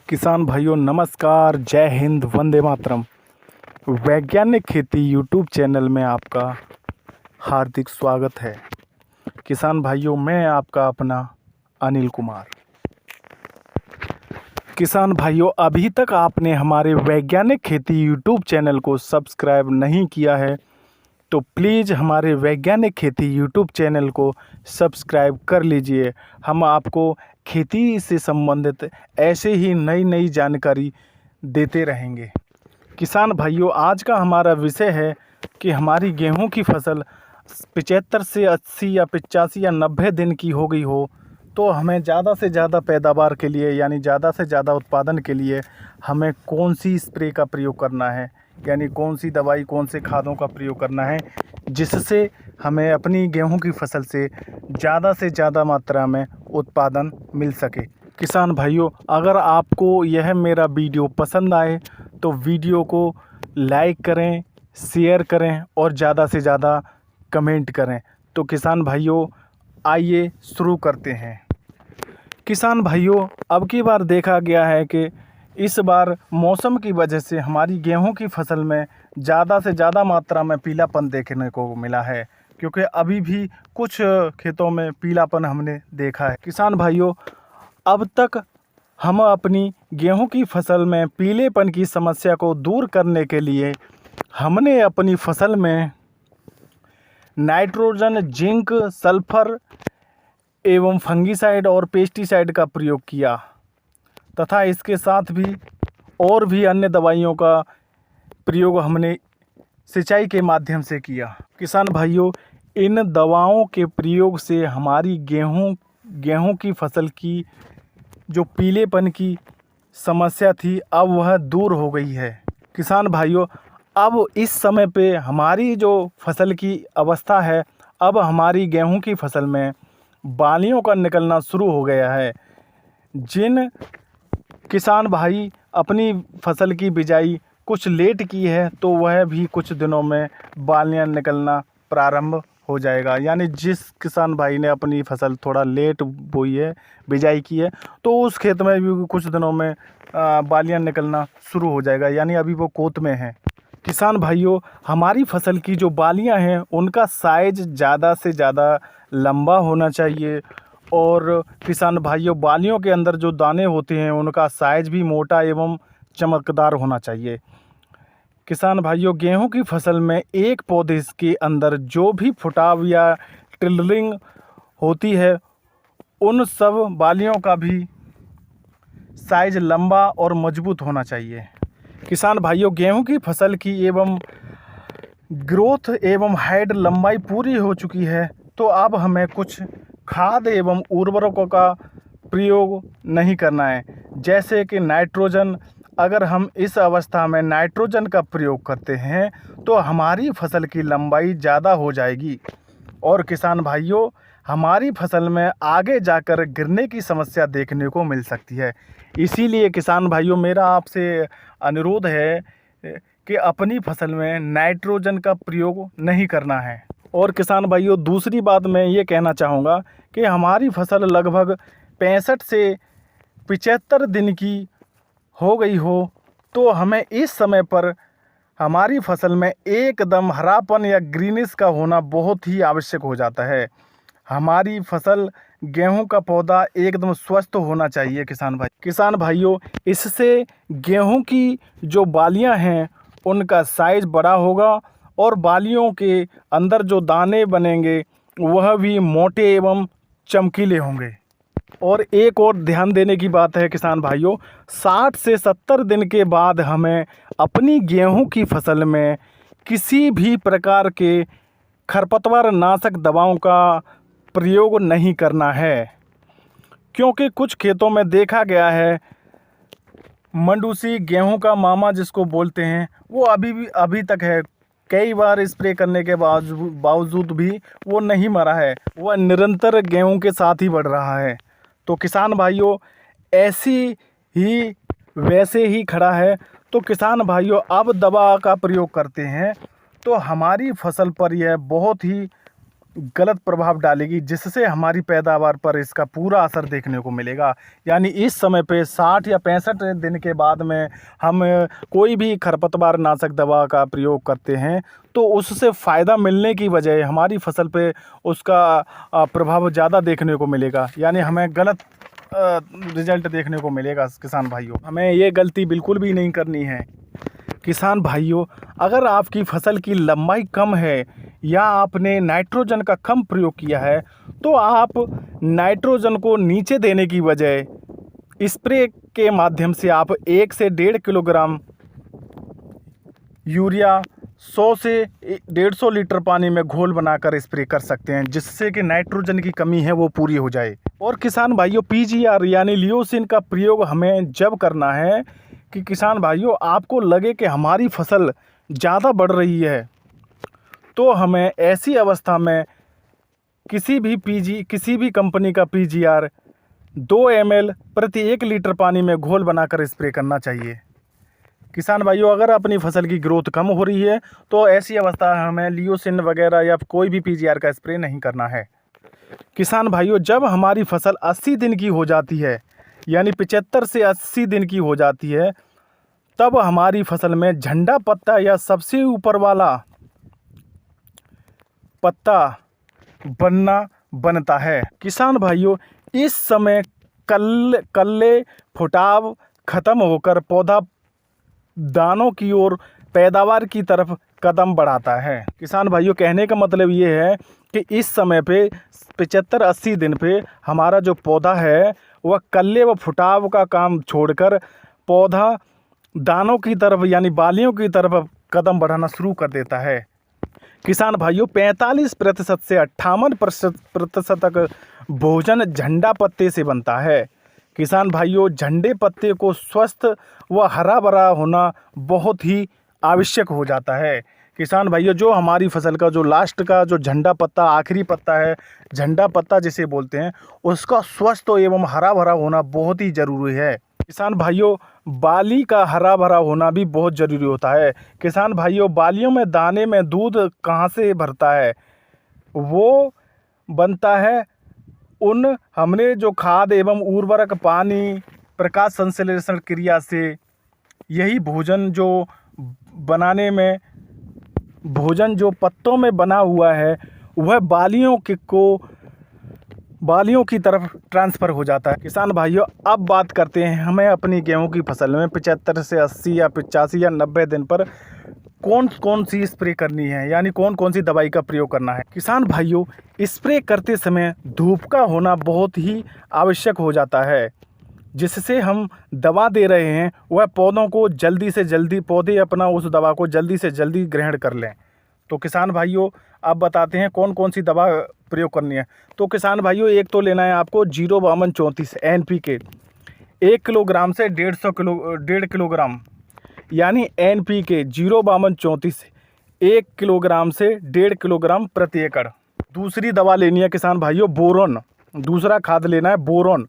किसान भाइयों नमस्कार, जय हिंद, वंदे मातरम। वैज्ञानिक खेती यूट्यूब चैनल में आपका हार्दिक स्वागत है। किसान भाइयों, मैं आपका अपना अनिल कुमार। किसान भाइयों, अभी तक आपने हमारे वैज्ञानिक खेती यूट्यूब चैनल को सब्सक्राइब नहीं किया है तो प्लीज़ हमारे वैज्ञानिक खेती यूट्यूब चैनल को सब्सक्राइब कर लीजिए। हम आपको खेती से संबंधित ऐसे ही नई नई जानकारी देते रहेंगे। किसान भाइयों, आज का हमारा विषय है कि हमारी गेहूं की फसल 75 से 80 या 85 या 90 दिन की हो गई हो तो हमें ज़्यादा से ज़्यादा पैदावार के लिए यानी ज़्यादा से ज़्यादा उत्पादन के लिए हमें कौन सी स्प्रे का प्रयोग करना है, यानी कौन सी दवाई, कौन से खादों का प्रयोग करना है जिससे हमें अपनी गेहूं की फसल से ज़्यादा मात्रा में उत्पादन मिल सके। किसान भाइयों, अगर आपको यह मेरा वीडियो पसंद आए तो वीडियो को लाइक करें, शेयर करें और ज़्यादा से ज़्यादा कमेंट करें। तो किसान भाइयों, आइए शुरू करते हैं। किसान भाइयों, अब की बार देखा गया है कि इस बार मौसम की वजह से हमारी गेहूं की फसल में ज़्यादा से ज़्यादा मात्रा में पीलापन देखने को मिला है, क्योंकि अभी भी कुछ खेतों में पीलापन हमने देखा है। किसान भाइयों, अब तक हम अपनी गेहूं की फसल में पीलेपन की समस्या को दूर करने के लिए हमने अपनी फसल में नाइट्रोजन, जिंक, सल्फर एवं फंगिसाइड और पेस्टिसाइड का प्रयोग किया तथा इसके साथ भी और भी अन्य दवाइयों का प्रयोग हमने सिंचाई के माध्यम से किया। किसान भाइयों, इन दवाओं के प्रयोग से हमारी गेहूं की फसल की जो पीलेपन की समस्या थी अब वह दूर हो गई है। किसान भाइयों, अब इस समय पे हमारी जो फसल की अवस्था है, अब हमारी गेहूं की फसल में बालियों का निकलना शुरू हो गया है। जिन किसान भाई अपनी फसल की बिजाई कुछ लेट की है तो वह भी कुछ दिनों में बालियां निकलना प्रारंभ हो जाएगा। यानी जिस किसान भाई ने अपनी फसल थोड़ा लेट बोई है, बिजाई की है, तो उस खेत में भी कुछ दिनों में बालियां निकलना शुरू हो जाएगा, यानी अभी वो कोत में है। किसान भाइयों, हमारी फसल की जो बालियां हैं उनका साइज ज़्यादा से ज़्यादा लंबा होना चाहिए और किसान भाइयों, बालियों के अंदर जो दाने होते हैं उनका साइज भी मोटा एवं चमकदार होना चाहिए। किसान भाइयों, गेहूं की फसल में एक पौधे के अंदर जो भी फुटाव या टिलरिंग होती है उन सब बालियों का भी साइज लंबा और मजबूत होना चाहिए। किसान भाइयों, गेहूं की फसल की एवं ग्रोथ एवं हाइट लंबाई पूरी हो चुकी है तो अब हमें कुछ खाद एवं उर्वरकों का प्रयोग नहीं करना है, जैसे कि नाइट्रोजन। अगर हम इस अवस्था में नाइट्रोजन का प्रयोग करते हैं तो हमारी फसल की लंबाई ज़्यादा हो जाएगी और किसान भाइयों, हमारी फसल में आगे जाकर गिरने की समस्या देखने को मिल सकती है। इसीलिए किसान भाइयों, मेरा आपसे अनुरोध है कि अपनी फसल में नाइट्रोजन का प्रयोग नहीं करना है। और किसान भाइयों, दूसरी बात मैं ये कहना चाहूँगा कि हमारी फसल लगभग 65 से 75 दिन की हो गई हो तो हमें इस समय पर हमारी फसल में एकदम हरापन या ग्रीनिश का होना बहुत ही आवश्यक हो जाता है। हमारी फसल, गेहूं का पौधा एकदम स्वस्थ होना चाहिए। किसान भाइयों, इससे गेहूं की जो बालियां हैं उनका साइज बड़ा होगा और बालियों के अंदर जो दाने बनेंगे वह भी मोटे एवं चमकीले होंगे। और एक और ध्यान देने की बात है किसान भाइयों, 60 से 70 दिन के बाद हमें अपनी गेहूं की फसल में किसी भी प्रकार के खरपतवार नाशक दवाओं का प्रयोग नहीं करना है, क्योंकि कुछ खेतों में देखा गया है मंडूसी, गेहूं का मामा जिसको बोलते हैं, वो अभी तक है। कई बार स्प्रे करने के बावजूद भी वो नहीं मरा है, वह निरंतर गेहूं के साथ ही बढ़ रहा है। तो किसान भाइयों, वैसे ही खड़ा है। तो किसान भाइयों, अब दवा का प्रयोग करते हैं तो हमारी फसल पर यह बहुत ही गलत प्रभाव डालेगी, जिससे हमारी पैदावार पर इसका पूरा असर देखने को मिलेगा। यानी इस समय पे 60 या 65 दिन के बाद में हम कोई भी खरपतवार नाशक दवा का प्रयोग करते हैं तो उससे फ़ायदा मिलने की बजाय हमारी फसल पे उसका प्रभाव ज़्यादा देखने को मिलेगा। यानी हमें गलत रिजल्ट देखने को मिलेगा। किसान भाइयों, हमें ये गलती बिल्कुल भी नहीं करनी है। किसान भाइयों, अगर आपकी फसल की लंबाई कम है या आपने नाइट्रोजन का कम प्रयोग किया है तो आप नाइट्रोजन को नीचे देने की बजाय स्प्रे के माध्यम से आप 1 से 1.5 किलोग्राम यूरिया 100 से 150 लीटर पानी में घोल बनाकर स्प्रे कर सकते हैं, जिससे कि नाइट्रोजन की कमी है वो पूरी हो जाए। और किसान भाइयों, पीजीआर यानी लियोसिन का प्रयोग हमें जब करना है कि किसान भाइयों आपको लगे कि हमारी फसल ज़्यादा बढ़ रही है, तो हमें ऐसी अवस्था में किसी भी कंपनी का पीजीआर 2 ml प्रति 1 लीटर पानी में घोल बनाकर स्प्रे करना चाहिए। किसान भाइयों, अगर अपनी फसल की ग्रोथ कम हो रही है तो ऐसी अवस्था हमें लियोसिन वगैरह या कोई भी पीजीआर का स्प्रे नहीं करना है। किसान भाइयों, जब हमारी फसल 80 दिन की हो जाती है, यानी 75 से 80 दिन की हो जाती है, तब हमारी फसल में झंडा पत्ता या सबसे ऊपर वाला पत्ता बनता है। किसान भाइयों, इस समय कल्ले फुटाव खत्म होकर पौधा दानों की ओर पैदावार की तरफ कदम बढ़ाता है। किसान भाइयों, कहने का मतलब ये है कि इस समय पे 75-80 दिन पे हमारा जो पौधा है वह कल्ले व फुटाव का काम छोड़कर पौधा दानों की तरफ यानी बालियों की तरफ कदम बढ़ाना शुरू कर देता है। किसान भाइयों, 45% से 58% तक भोजन झंडा पत्ते से बनता है। किसान भाइयों, झंडे पत्ते को स्वस्थ व हरा भरा होना बहुत ही आवश्यक हो जाता है। किसान भाइयों, जो हमारी फसल का जो लास्ट का जो झंडा पत्ता आखिरी पत्ता है, झंडा पत्ता जिसे बोलते हैं, उसका स्वस्थ एवं हरा भरा होना बहुत ही ज़रूरी है। किसान भाइयों, बाली का हरा भरा होना भी बहुत ज़रूरी होता है। किसान भाइयों, बालियों में दाने में दूध कहाँ से भरता है? वो बनता है हमने जो खाद एवं उर्वरक, पानी, प्रकाश संश्लेषण क्रिया से। यही भोजन जो पत्तों में बना हुआ है वह बालियों की तरफ ट्रांसफ़र हो जाता है। किसान भाइयों, अब बात करते हैं हमें अपनी गेहूं की फसल में 75 से 80 या 85 या 90 दिन पर कौन सी स्प्रे करनी है, यानी कौन सी दवाई का प्रयोग करना है। किसान भाइयों, स्प्रे करते समय धूप का होना बहुत ही आवश्यक हो जाता है। जिससे हम दवा दे रहे हैं वह पौधों को जल्दी से जल्दी पौधे अपना उस दवा को जल्दी से जल्दी ग्रहण कर लें। तो किसान भाइयों, अब बताते हैं कौन सी दवा प्रयोग करनी है। तो किसान भाइयों, एक तो लेना है आपको 05234 NPK 1 किलोग्राम से 1.5 किलोग्राम, यानी NPK 05234 1 किलोग्राम से 1.5 किलोग्राम प्रति एकड़। दूसरी दवा लेनी है किसान भाइयों बोरोन, दूसरा खाद लेना है बोरोन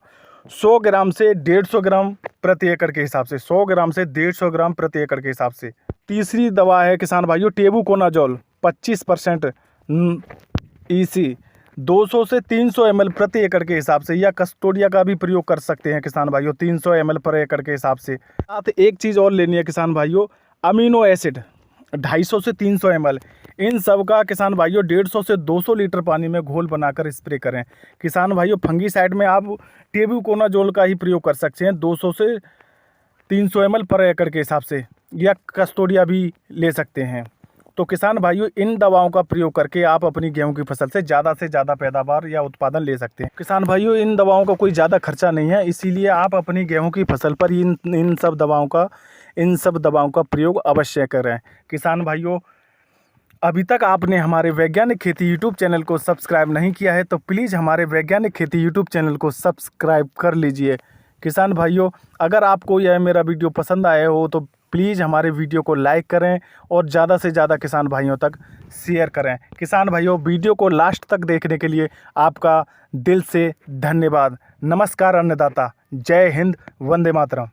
100 ग्राम से 150 ग्राम प्रति एकड़ के हिसाब से, 100 ग्राम से 150 ग्राम प्रति एकड़ के हिसाब से। तीसरी दवा है किसान भाइयों टेबुकोनाजोल 25% EC 200 से 300 ml प्रति एकड़ के हिसाब से, या कस्टोडिया का भी प्रयोग कर सकते हैं किसान भाइयों 300 ml पर एकड़ के हिसाब से। साथ एक चीज़ और लेनी है किसान भाइयों, अमीनो एसिड 250 से 300 ml। इन सब का किसान भाइयों 150 से 200 लीटर पानी में घोल बनाकर स्प्रे करें। किसान भाइयों, फंगीसाइड में आप टेबुकोनाजोल का ही प्रयोग कर सकते हैं 200 से 300 ml पर एकड़ के हिसाब से, या कस्टोडिया भी ले सकते हैं। तो किसान भाइयों, इन दवाओं का प्रयोग करके आप अपनी गेहूं की फसल से ज़्यादा पैदावार या उत्पादन ले सकते हैं। किसान भाइयों, इन दवाओं का कोई ज़्यादा खर्चा नहीं है, इसीलिए आप अपनी गेहूं की फसल पर इन सब दवाओं का प्रयोग अवश्य करें। किसान भाइयों, अभी तक आपने हमारे वैज्ञानिक खेती यूट्यूब चैनल को सब्सक्राइब नहीं किया है तो प्लीज़ हमारे वैज्ञानिक खेती यूट्यूब चैनल को सब्सक्राइब कर लीजिए। किसान भाइयों, अगर आपको यह मेरा वीडियो पसंद आया हो तो प्लीज़ हमारे वीडियो को लाइक करें और ज़्यादा से ज़्यादा किसान भाइयों तक शेयर करें। किसान भाइयों, वीडियो को लास्ट तक देखने के लिए आपका दिल से धन्यवाद। नमस्कार अन्नदाता, जय हिंद, वंदे मातरम।